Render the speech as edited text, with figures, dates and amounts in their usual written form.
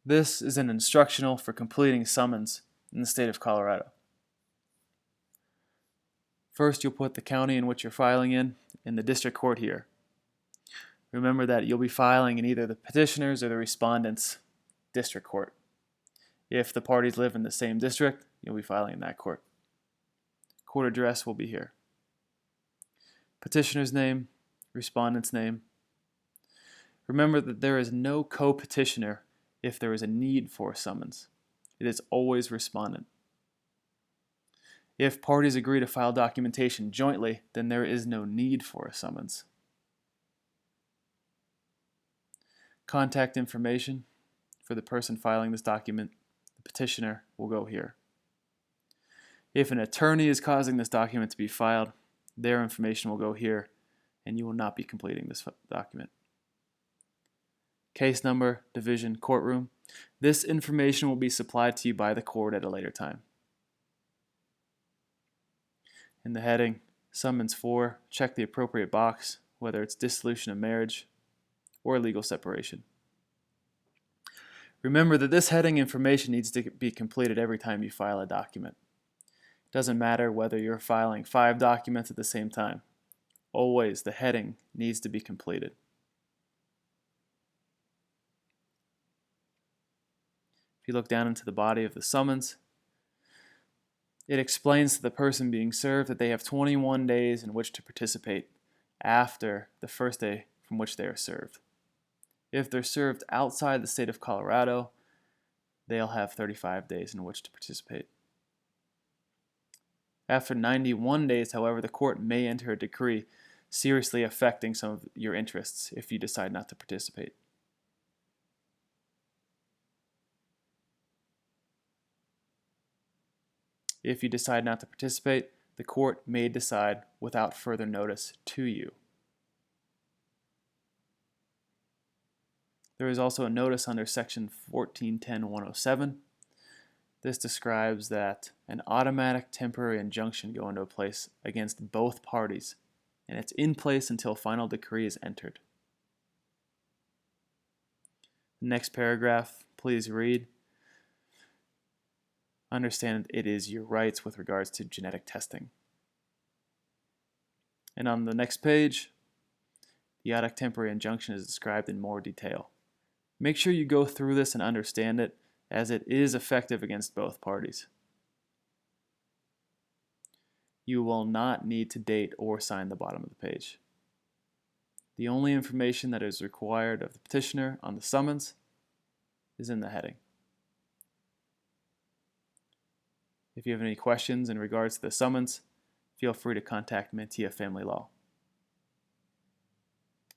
This is an instructional for completing summons in the state of Colorado. First, you'll put the county in which you're filing in the district court here. Remember that you'll be filing in either the petitioner's or the respondent's district court. If the parties live in the same district, you'll be filing in that court. Court address will be here. Petitioner's name, respondent's name. Remember that there is no co-petitioner if there is a need for a summons. It is always respondent. If parties agree to file documentation jointly, then there is no need for a summons. Contact information for the person filing this document, the petitioner, will go here. If an attorney is causing this document to be filed, their information will go here, and you will not be completing this document. Case number, division, courtroom. This information will be supplied to you by the court at a later time. In the heading, Summons 4, check the appropriate box, whether it's dissolution of marriage or legal separation. Remember that this heading information needs to be completed every time you file a document. It doesn't matter whether you're filing 5 documents at the same time. Always the heading needs to be completed. If you look down into the body of the summons, it explains to the person being served that they have 21 days in which to participate after the first day from which they are served. If they're served outside the state of Colorado, they'll have 35 days in which to participate. After 91 days, however, the court may enter a decree seriously affecting some of your interests if you decide not to participate. If you decide not to participate, the court may decide without further notice to you. There is also a notice under section 1410-107. This describes that an automatic temporary injunction go into place against both parties, and it's in place until final decree is entered. The next paragraph, please read. Understand it is your rights with regards to genetic testing. And on the next page, the automatic temporary injunction is described in more detail. Make sure you go through this and understand it, as it is effective against both parties. You will not need to date or sign the bottom of the page. The only information that is required of the petitioner on the summons is in the heading. If you have any questions in regards to the summons, feel free to contact Mantia Family Law.